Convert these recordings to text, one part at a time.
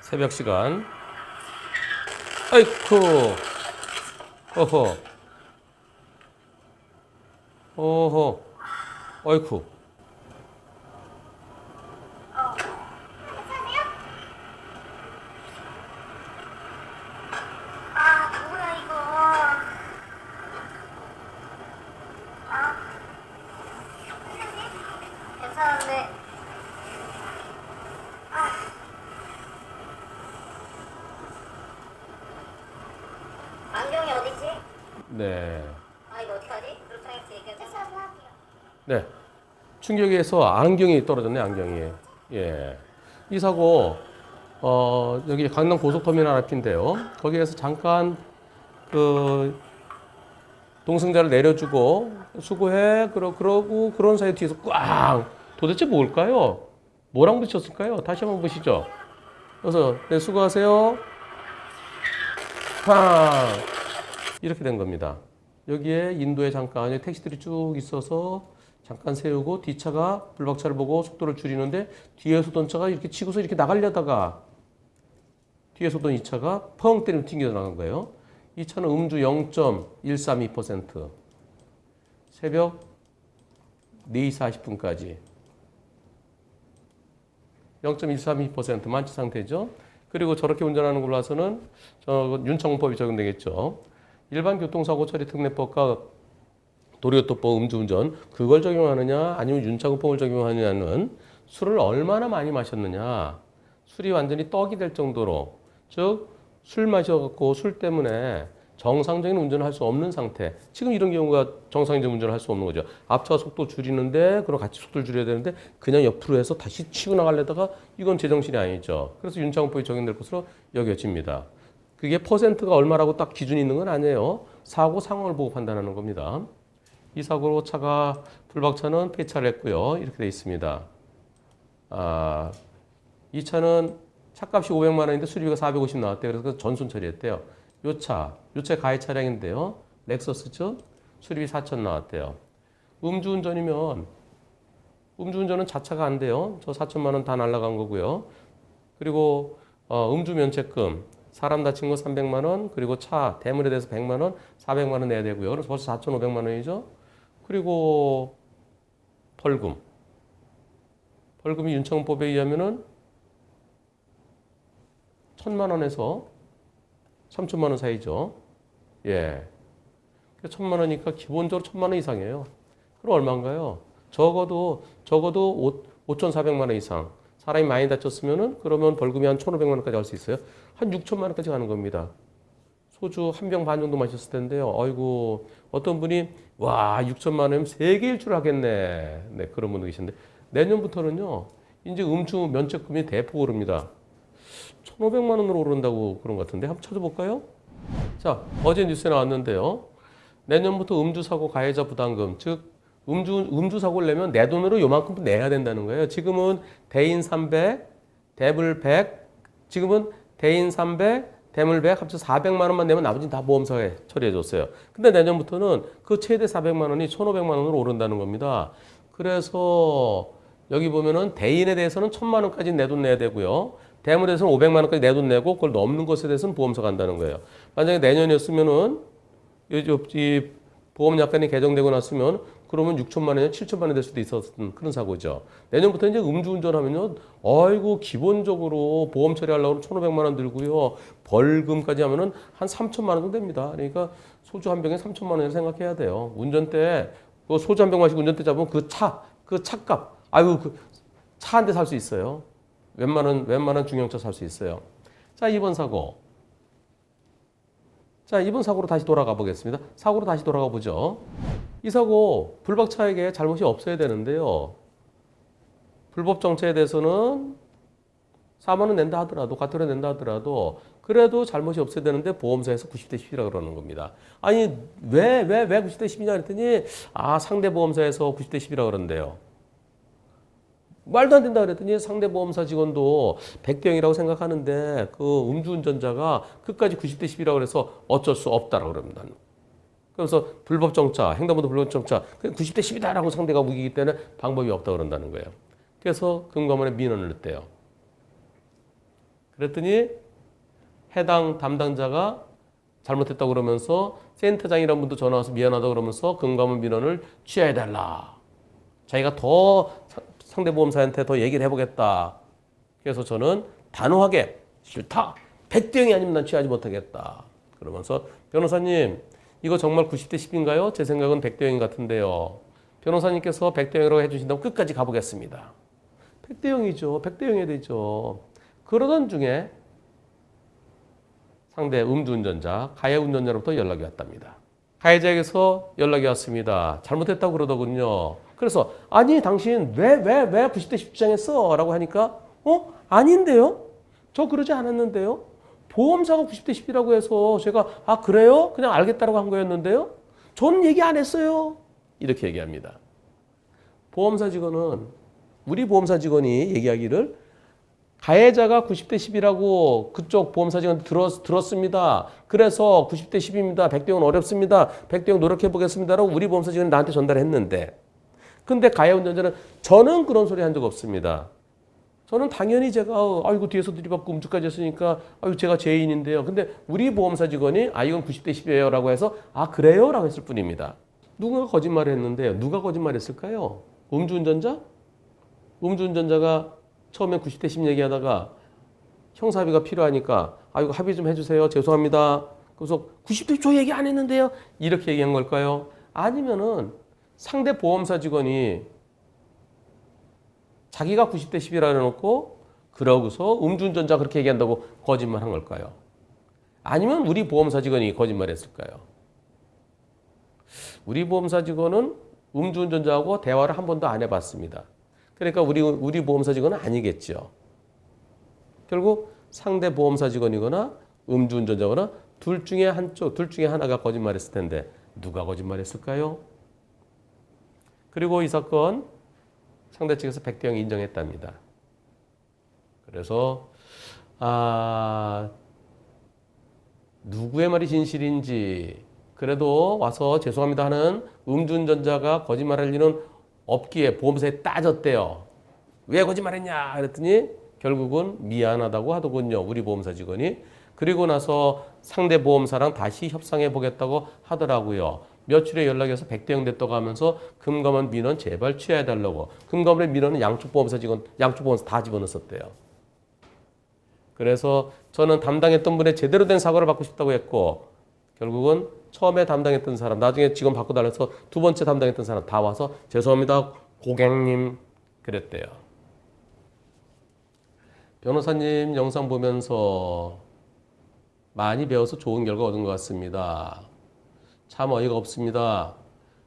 새벽 시간. 아이쿠. 어허. 어허. 아이쿠. 아, 뭐야 이거. 아, 괜찮은데. 아, 안경이 어디지? 네. 아, 이거 어떡하지? 그렇다겠지. 괜찮아. 할게요. 네. 충격에서 안경이 떨어졌네, 안경이. 예. 이 사고, 여기 강남 고속터미널 앞인데요. 거기에서 잠깐 그 동승자를 내려주고 수고해. 그러고 그런 사이 뒤에서 꽝! 도대체 뭘까요? 뭐랑 붙였을까요? 다시 한번 보시죠. 그래서 네, 수고하세요. 팡! 이렇게 된 겁니다. 여기에 인도에 잠깐 택시들이 쭉 있어서 잠깐 세우고 뒷차가 불박차를 보고 속도를 줄이는데 뒤에서 오던 차가 이렇게 치고서 이렇게 나가려다가 뒤에서 오던 이 차가 펑 때리면 튕겨 나간 거예요. 이 차는 음주 0.132%. 새벽 4시 40분까지. 0.132% 만취 상태죠. 그리고 저렇게 운전하는 걸로 봐서는 윤창호법이 적용되겠죠. 일반 교통사고 처리 특례법과 도로교통법 음주운전 그걸 적용하느냐 아니면 윤창호법을 적용하느냐는 술을 얼마나 많이 마셨느냐. 술이 완전히 떡이 될 정도로 즉 술 마셔갖고 술 때문에 정상적인 운전을 할 수 없는 상태. 지금 이런 경우가 정상적인 운전을 할 수 없는 거죠. 앞차가 속도 줄이는데 그럼 같이 속도를 줄여야 되는데 그냥 옆으로 해서 다시 치고 나가려다가 이건 제정신이 아니죠. 그래서 윤창호법이 적용될 것으로 여겨집니다. 그게 퍼센트가 얼마라고 딱 기준이 있는 건 아니에요. 사고 상황을 보고 판단하는 겁니다. 이 사고로 차가 불박차는 폐차를 했고요. 이렇게 돼 있습니다. 이 차는 차값이 500만 원인데 수리비가 450 나왔대요. 그래서 전손 처리했대요. 요 차 가해 차량인데요. 렉서스죠. 수리비 4천 나왔대요. 음주운전은 자차가 안 돼요. 저 4천만 원 다 날라간 거고요. 그리고 음주 면책금 사람 다친 거 300만 원, 그리고 차 대물에 대해서 100만 원, 400만 원 내야 되고요. 그래서 벌써 4,500만 원이죠. 그리고 벌금이 윤창호법에 의하면은 1,000만 원에서 3천만 원 사이죠. 예. 1,000만 원이니까 기본적으로 1,000만 원 이상이에요. 그럼 얼마인가요? 적어도 5,400만 원 이상. 사람이 많이 다쳤으면은 그러면 벌금이 한 1,500만 원까지 갈 수 있어요. 한 6천만 원까지 가는 겁니다. 소주 한 병 반 정도 마셨을 텐데요. 아이고, 어떤 분이 와, 6천만 원이면 세계 일주를 하겠네. 네, 그런 분도 계신데 내년부터는요. 이제 음주 면책금이 대폭 오릅니다. 1,500만 원으로 오른다고 그런 것 같은데 한번 찾아볼까요? 자, 어제 뉴스에 나왔는데요. 내년부터 음주사고 가해자 부담금, 즉 음주사고를 내면 내 돈으로 요만큼 내야 된다는 거예요. 지금은 대인 300, 대물 100, 지금은 대인 300, 대물 100 합쳐서 400만 원만 내면 나머지는 다 보험사에 처리해 줬어요. 근데 내년부터는 그 최대 400만 원이 1,500만 원으로 오른다는 겁니다. 그래서 여기 보면은 대인에 대해서는 1,000만 원까지 내 돈 내야 되고요. 대물에서는 500만 원까지 내 돈 내고 그걸 넘는 것에 대해서는 보험사 간다는 거예요. 만약에 내년이었으면은 이 보험 약관이 개정되고 났으면 그러면 6천만 원이나 7천만 원 될 수도 있었던 그런 사고죠. 내년부터 이제 음주운전 하면요. 아이고, 기본적으로 보험 처리하려고 1,500만 원 들고요. 벌금까지 하면은 한 3천만 원 정도 됩니다. 그러니까 소주 한 병에 3천만 원이라고 생각해야 돼요. 운전대, 그 소주 한 병 마시고 운전대 잡으면 그 차값, 아이고, 그 차 한 대 살 수 있어요. 웬만한 중형차 살 수 있어요. 자, 이번 사고. 자, 이번 사고로 다시 돌아가 보겠습니다. 사고로 다시 돌아가 보죠. 이 사고 불박차에게 잘못이 없어야 되는데요. 불법 정차에 대해서는 4만 원 낸다 하더라도 과태료 낸다 하더라도 그래도 잘못이 없어야 되는데 보험사에서 90대 10이라고 그러는 겁니다. 아니 왜 90대 10이냐 그랬더니 상대 보험사에서 90대 10이라고 그러는데요. 말도 안 된다 그랬더니 상대 보험사 직원도 100대 0이라고 생각하는데 그 음주운전자가 끝까지 90대 10이라고 해서 어쩔 수 없다라고 그럽니다. 그래서 불법 정차, 횡단보도 불법 정차, 90대 10이다라고 상대가 우기기 때문에 방법이 없다고 그런다는 거예요. 그래서 금감원에 민원을 냈대요. 그랬더니 해당 담당자가 잘못했다고 그러면서 센터장이라는 분도 전화 와서 미안하다고 그러면서 금감원 민원을 취하해달라. 자기가 더 상대보험사한테 더 얘기를 해보겠다. 그래서 저는 단호하게 싫다. 100대 0이 아니면 난 취하지 못하겠다. 그러면서 변호사님 이거 정말 90대 10인가요? 제 생각은 100대 0인 같은데요. 변호사님께서 100대 0이라고 해주신다면 끝까지 가보겠습니다. 100대 0이죠. 100대 0이 되죠. 그러던 중에 상대 음주운전자, 가해 운전자로부터 연락이 왔답니다. 가해자에게서 연락이 왔습니다. 잘못했다고 그러더군요. 그래서 아니 당신 왜 90대 10 주장했어? 라고 하니까 아닌데요? 저 그러지 않았는데요? 보험사가 90대 10이라고 해서 제가 아 그래요? 그냥 알겠다라고 한 거였는데요? 저는 얘기 안 했어요. 이렇게 얘기합니다. 보험사 직원은 우리 보험사 직원이 얘기하기를 가해자가 90대 10이라고 그쪽 보험사 직원 들었습니다. 그래서 90대 10입니다. 100대 0은 어렵습니다. 100대 0 노력해 보겠습니다라고 우리 보험사 직원이 나한테 전달했는데 근데 가해 운전자는 저는 그런 소리 한 적 없습니다. 저는 당연히 제가 아이고 뒤에서 들이받고 음주까지 했으니까 아유 제가 죄인인데요. 근데 우리 보험사 직원이 아 이건 90대 10이에요 라고 해서 아 그래요? 라고 했을 뿐입니다. 누가 거짓말을 했는데요. 누가 거짓말했을까요? 음주운전자? 음주운전자가 처음에 90대 10 얘기하다가 형사합의가 필요하니까 아 이거 합의 좀 해주세요. 죄송합니다. 그래서 90대 저 얘기 안 했는데요. 이렇게 얘기한 걸까요? 아니면은 상대 보험사 직원이 자기가 90대 10이라 해놓고 그러고서 음주운전자 그렇게 얘기한다고 거짓말한 걸까요? 아니면 우리 보험사 직원이 거짓말했을까요? 우리 보험사 직원은 음주운전자하고 대화를 한 번도 안 해봤습니다. 그러니까 우리 보험사 직원은 아니겠죠. 결국 상대 보험사 직원이거나 음주운전자거나 둘 중에 하나가 거짓말했을 텐데 누가 거짓말했을까요? 그리고 이 사건 상대 측에서 100대 0 인정했답니다. 그래서 누구의 말이 진실인지 그래도 와서 죄송합니다 하는 음주운전자가 거짓말할 리는 없기에 보험사에 따졌대요. 왜 거짓말했냐 그랬더니 결국은 미안하다고 하더군요. 우리 보험사 직원이. 그리고 나서 상대 보험사랑 다시 협상해 보겠다고 하더라고요. 며칠에 연락이 와서 100대 0 됐다고 하면서 금감원 민원 제발 취하해달라고. 금감원의 민원은 양쪽 보험사 다 집어넣었대요. 그래서 저는 담당했던 분의 제대로 된 사과를 받고 싶다고 했고 결국은 처음에 담당했던 사람 나중에 직원 바꿔달라 해서 두 번째 담당했던 사람 다 와서 죄송합니다 고객님 그랬대요. 변호사님 영상 보면서 많이 배워서 좋은 결과 얻은 것 같습니다. 참 어이가 없습니다.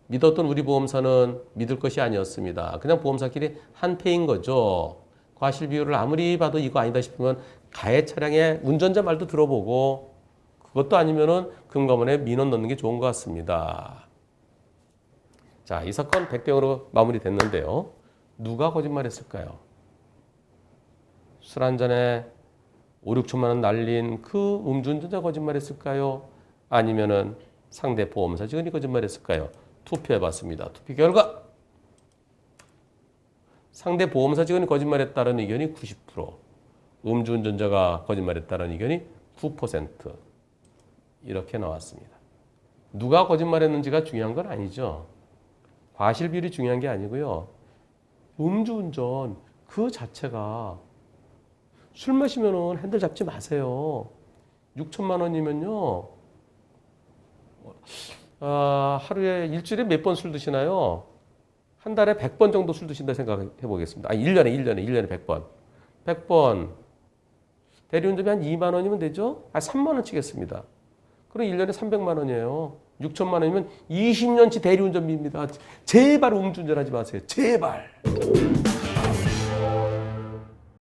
믿었던 우리 보험사는 믿을 것이 아니었습니다. 그냥 보험사끼리 한패인 거죠. 과실 비율을 아무리 봐도 이거 아니다 싶으면 가해 차량의 운전자 말도 들어보고 그것도 아니면은 금감원에 민원 넣는 게 좋은 것 같습니다. 자, 이 사건 100대 0으로 마무리됐는데요. 누가 거짓말했을까요? 술 한 잔에 5, 6천만 원 날린 그 음주운전자 거짓말했을까요? 아니면은 상대 보험사 직원이 거짓말했을까요? 투표해봤습니다. 투표 결과 상대 보험사 직원이 거짓말했다는 의견이 90%, 음주운전자가 거짓말했다는 의견이 9% 이렇게 나왔습니다. 누가 거짓말했는지가 중요한 건 아니죠. 과실 비율이 중요한 게 아니고요. 음주운전 그 자체가 술 마시면은 핸들 잡지 마세요. 6천만 원이면요. 하루에 일주일에 몇 번 술 드시나요? 한 달에 100번 정도 술 드신다 생각해 보겠습니다. 1년에 100번. 100번. 대리운전비 한 2만 원이면 되죠? 3만 원 치겠습니다. 그럼 1년에 300만 원이에요. 6천만 원이면 20년치 대리운전비입니다. 제발 음주운전 하지 마세요. 제발.